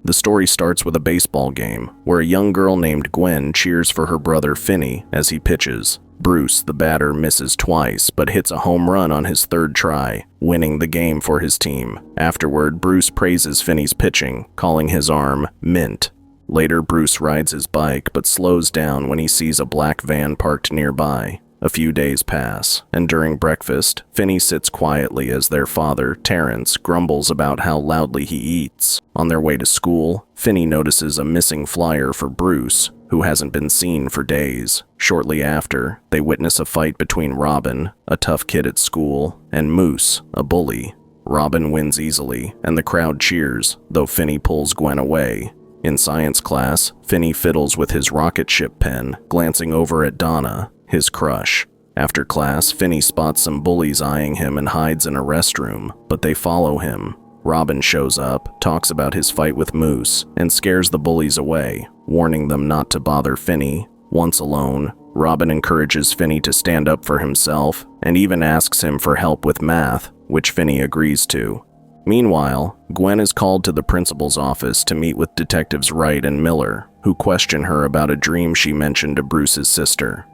The story starts with a baseball game, where a young girl named Gwen cheers for her brother Finney as he pitches. Bruce, the batter, misses twice, but hits a home run on his third try, winning the game for his team. Afterward, Bruce praises Finney's pitching, calling his arm mint. Later, Bruce rides his bike, but slows down when he sees a black van parked nearby. A few days pass, and during breakfast, Finney sits quietly as their father, Terrence, grumbles about how loudly he eats. On their way to school, Finney notices a missing flyer for Bruce, who hasn't been seen for days. Shortly after, they witness a fight between Robin, a tough kid at school, and Moose, a bully. Robin wins easily, and the crowd cheers, though Finney pulls Gwen away. In science class, Finney fiddles with his rocket ship pen, glancing over at Donna, his crush. After class, Finney spots some bullies eyeing him and hides in a restroom, but they follow him. Robin shows up, talks about his fight with Moose, and scares the bullies away, warning them not to bother Finney. Once alone, Robin encourages Finney to stand up for himself, and even asks him for help with math, which Finney agrees to. Meanwhile, Gwen is called to the principal's office to meet with Detectives Wright and Miller, who question her about a dream she mentioned to Bruce's sister.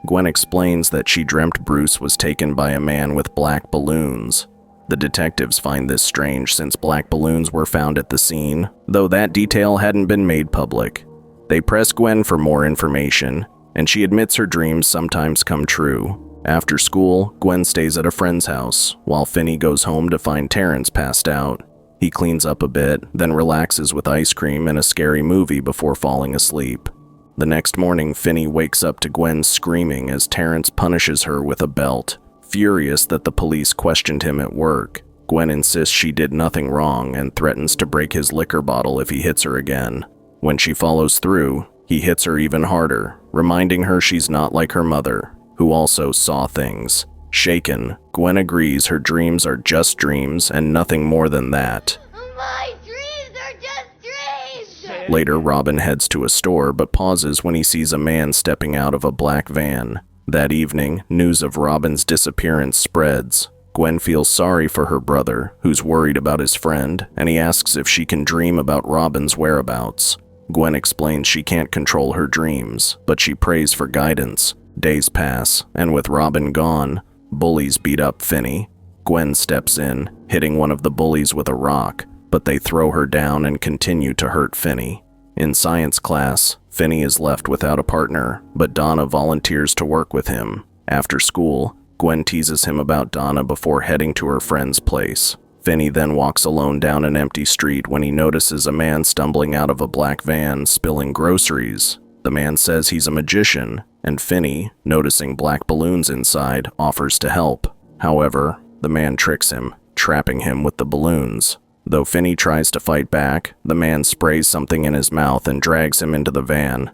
Gwen explains that she dreamt Bruce was taken by a man with black balloons. The detectives find this strange since black balloons were found at the scene, though that detail hadn't been made public. They press Gwen for more information, and she admits her dreams sometimes come true. After school, Gwen stays at a friend's house, while Finney goes home to find Terrence passed out. He cleans up a bit, then relaxes with ice cream and a scary movie before falling asleep. The next morning, Finney wakes up to Gwen screaming as Terrence punishes her with a belt. Furious that the police questioned him at work, Gwen insists she did nothing wrong and threatens to break his liquor bottle if he hits her again. When she follows through, he hits her even harder, reminding her she's not like her mother, who also saw things. Shaken, Gwen agrees her dreams are just dreams and nothing more than that. My dreams are just dreams! Later, Robin heads to a store but pauses when he sees a man stepping out of a black van. That evening, news of Robin's disappearance spreads. Gwen feels sorry for her brother, who's worried about his friend, and he asks if she can dream about Robin's whereabouts. Gwen explains she can't control her dreams, but she prays for guidance. Days pass, and with Robin gone, bullies beat up Finney. Gwen steps in, hitting one of the bullies with a rock, but they throw her down and continue to hurt Finney. In science class, Finney is left without a partner, but Donna volunteers to work with him. After school, Gwen teases him about Donna before heading to her friend's place. Finney then walks alone down an empty street when he notices a man stumbling out of a black van spilling groceries. The man says he's a magician, and Finney, noticing black balloons inside, offers to help. However, the man tricks him, trapping him with the balloons. Though Finney tries to fight back, the man sprays something in his mouth and drags him into the van.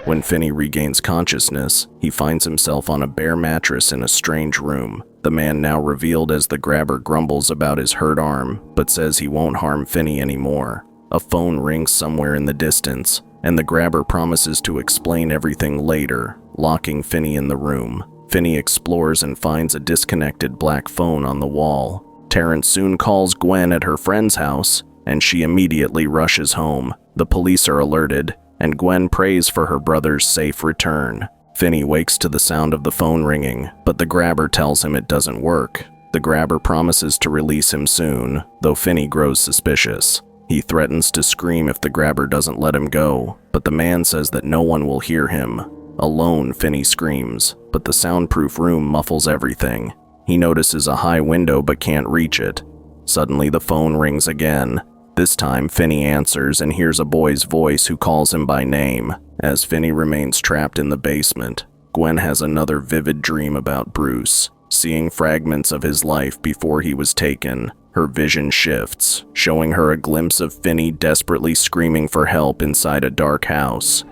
When Finney regains consciousness, he finds himself on a bare mattress in a strange room. The man, now revealed as the grabber, grumbles about his hurt arm, but says he won't harm Finney anymore. A phone rings somewhere in the distance, and the grabber promises to explain everything later, locking Finney in the room. Finney explores and finds a disconnected black phone on the wall. Terrence soon calls Gwen at her friend's house, and she immediately rushes home. The police are alerted, and Gwen prays for her brother's safe return. Finney wakes to the sound of the phone ringing, but the grabber tells him it doesn't work. The grabber promises to release him soon, though Finney grows suspicious. He threatens to scream if the grabber doesn't let him go, but the man says that no one will hear him. Alone, Finney screams, but the soundproof room muffles everything. He notices a high window but can't reach it. Suddenly, the phone rings again. This time, Finney answers and hears a boy's voice who calls him by name. As Finney remains trapped in the basement, Gwen has another vivid dream about Bruce. Seeing fragments of his life before he was taken, her vision shifts, showing her a glimpse of Finney desperately screaming for help inside a dark house.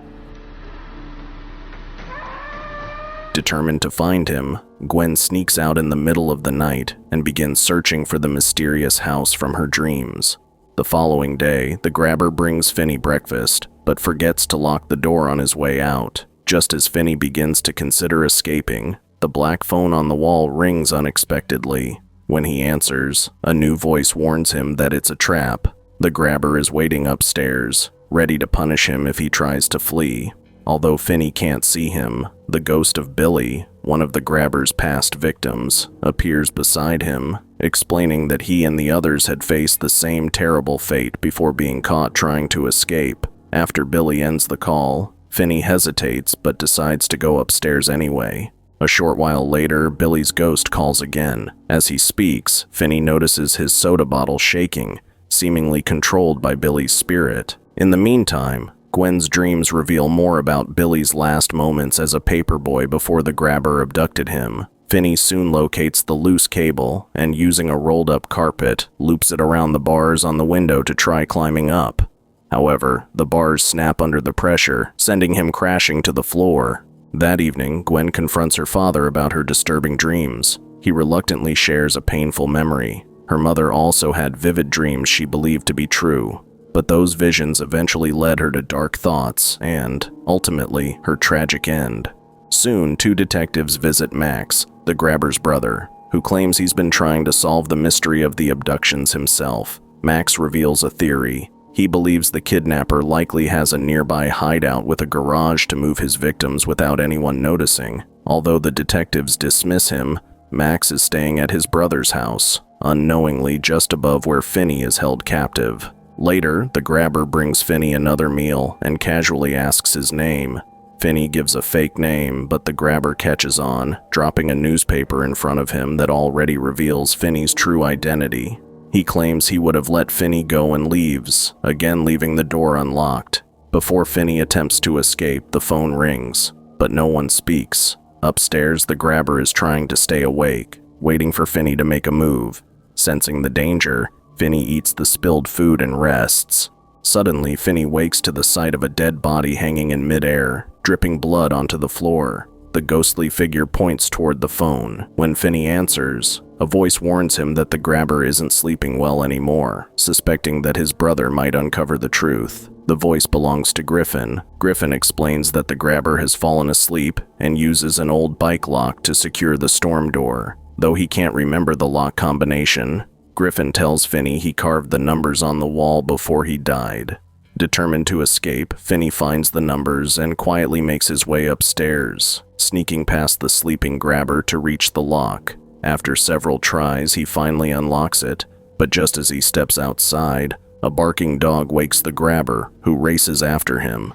Determined to find him, Gwen sneaks out in the middle of the night and begins searching for the mysterious house from her dreams. The following day, the grabber brings Finney breakfast, but forgets to lock the door on his way out. Just as Finney begins to consider escaping, the black phone on the wall rings unexpectedly. When he answers, a new voice warns him that it's a trap. The grabber is waiting upstairs, ready to punish him if he tries to flee. Although Finney can't see him, the ghost of Billy, one of the grabber's past victims, appears beside him, explaining that he and the others had faced the same terrible fate before being caught trying to escape. After Billy ends the call, Finney hesitates but decides to go upstairs anyway. A short while later, Billy's ghost calls again. As he speaks, Finney notices his soda bottle shaking, seemingly controlled by Billy's spirit. In the meantime, Gwen's dreams reveal more about Billy's last moments as a paperboy before the grabber abducted him. Finney soon locates the loose cable and, using a rolled-up carpet, loops it around the bars on the window to try climbing up. However, the bars snap under the pressure, sending him crashing to the floor. That evening, Gwen confronts her father about her disturbing dreams. He reluctantly shares a painful memory. Her mother also had vivid dreams she believed to be true, but those visions eventually led her to dark thoughts and, ultimately, her tragic end. Soon, two detectives visit Max, the grabber's brother, who claims he's been trying to solve the mystery of the abductions himself. Max reveals a theory. He believes the kidnapper likely has a nearby hideout with a garage to move his victims without anyone noticing. Although the detectives dismiss him, Max is staying at his brother's house, unknowingly just above where Finney is held captive. Later, the grabber brings Finney another meal and casually asks his name. Finney gives a fake name, but the grabber catches on, dropping a newspaper in front of him that already reveals Finney's true identity. He claims he would have let Finney go and leaves, again leaving the door unlocked. Before Finney attempts to escape, the phone rings, but no one speaks. Upstairs, the grabber is trying to stay awake, waiting for Finney to make a move. Sensing the danger, Finney eats the spilled food and rests. Suddenly, Finney wakes to the sight of a dead body hanging in midair, dripping blood onto the floor. The ghostly figure points toward the phone. When Finney answers, a voice warns him that the grabber isn't sleeping well anymore, suspecting that his brother might uncover the truth. The voice belongs to Griffin. Griffin explains that the grabber has fallen asleep and uses an old bike lock to secure the storm door. Though he can't remember the lock combination, Griffin tells Finney he carved the numbers on the wall before he died. Determined to escape, Finney finds the numbers and quietly makes his way upstairs, sneaking past the sleeping grabber to reach the lock. After several tries, he finally unlocks it, but just as he steps outside, a barking dog wakes the grabber, who races after him.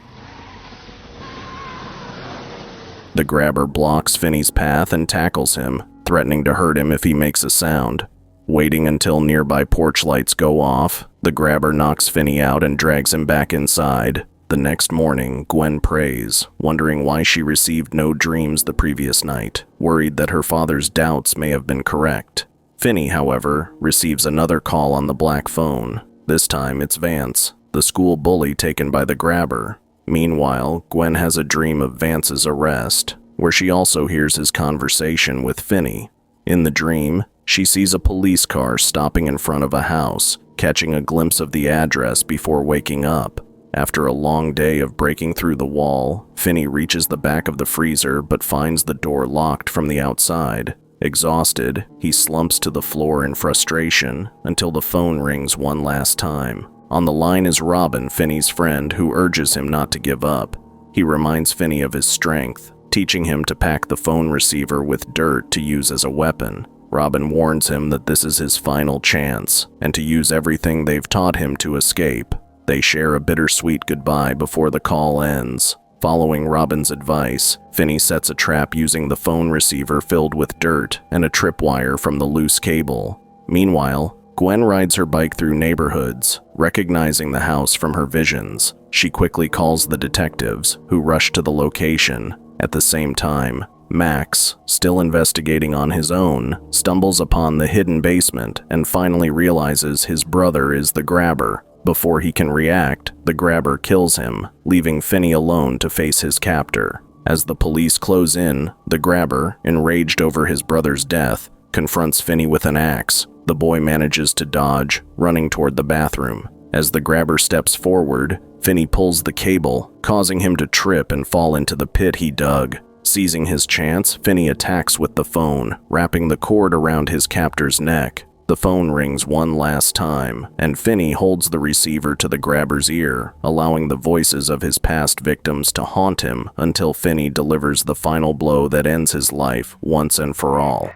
The grabber blocks Finney's path and tackles him, threatening to hurt him if he makes a sound. Waiting until nearby porch lights go off, the grabber knocks Finney out and drags him back inside. The next morning, Gwen prays, wondering why she received no dreams the previous night, worried that her father's doubts may have been correct. Finney, however, receives another call on the black phone. This time it's Vance, the school bully taken by the grabber. Meanwhile, Gwen has a dream of Vance's arrest, where she also hears his conversation with Finney. In the dream, she sees a police car stopping in front of a house, catching a glimpse of the address before waking up. After a long day of breaking through the wall, Finney reaches the back of the freezer but finds the door locked from the outside. Exhausted, he slumps to the floor in frustration until the phone rings one last time. On the line is Robin, Finney's friend, who urges him not to give up. He reminds Finney of his strength, teaching him to pack the phone receiver with dirt to use as a weapon. Robin warns him that this is his final chance, and to use everything they've taught him to escape. They share a bittersweet goodbye before the call ends. Following Robin's advice, Finney sets a trap using the phone receiver filled with dirt and a tripwire from the loose cable. Meanwhile, Gwen rides her bike through neighborhoods, recognizing the house from her visions. She quickly calls the detectives, who rush to the location. At the same time, Max, still investigating on his own, stumbles upon the hidden basement and finally realizes his brother is the grabber. Before he can react, the grabber kills him, leaving Finney alone to face his captor. As the police close in, the grabber, enraged over his brother's death, confronts Finney with an axe. The boy manages to dodge, running toward the bathroom. As the grabber steps forward, Finney pulls the cable, causing him to trip and fall into the pit he dug. Seizing his chance, Finney attacks with the phone, wrapping the cord around his captor's neck. The phone rings one last time, and Finney holds the receiver to the grabber's ear, allowing the voices of his past victims to haunt him until Finney delivers the final blow that ends his life once and for all.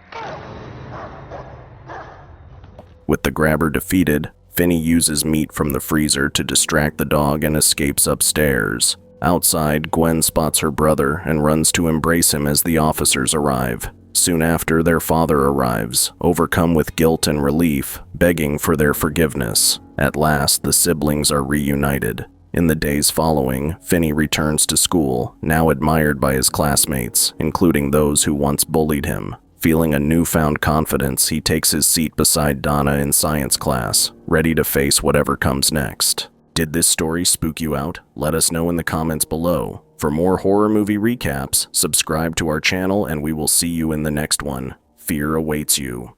With the grabber defeated, Finney uses meat from the freezer to distract the dog and escapes upstairs. Outside, Gwen spots her brother and runs to embrace him as the officers arrive. Soon after, their father arrives, overcome with guilt and relief, begging for their forgiveness. At last, the siblings are reunited. In the days following, Finney returns to school, now admired by his classmates, including those who once bullied him. Feeling a newfound confidence, he takes his seat beside Donna in science class, ready to face whatever comes next. Did this story spook you out? Let us know in the comments below. For more horror movie recaps, subscribe to our channel and we will see you in the next one. Fear awaits you.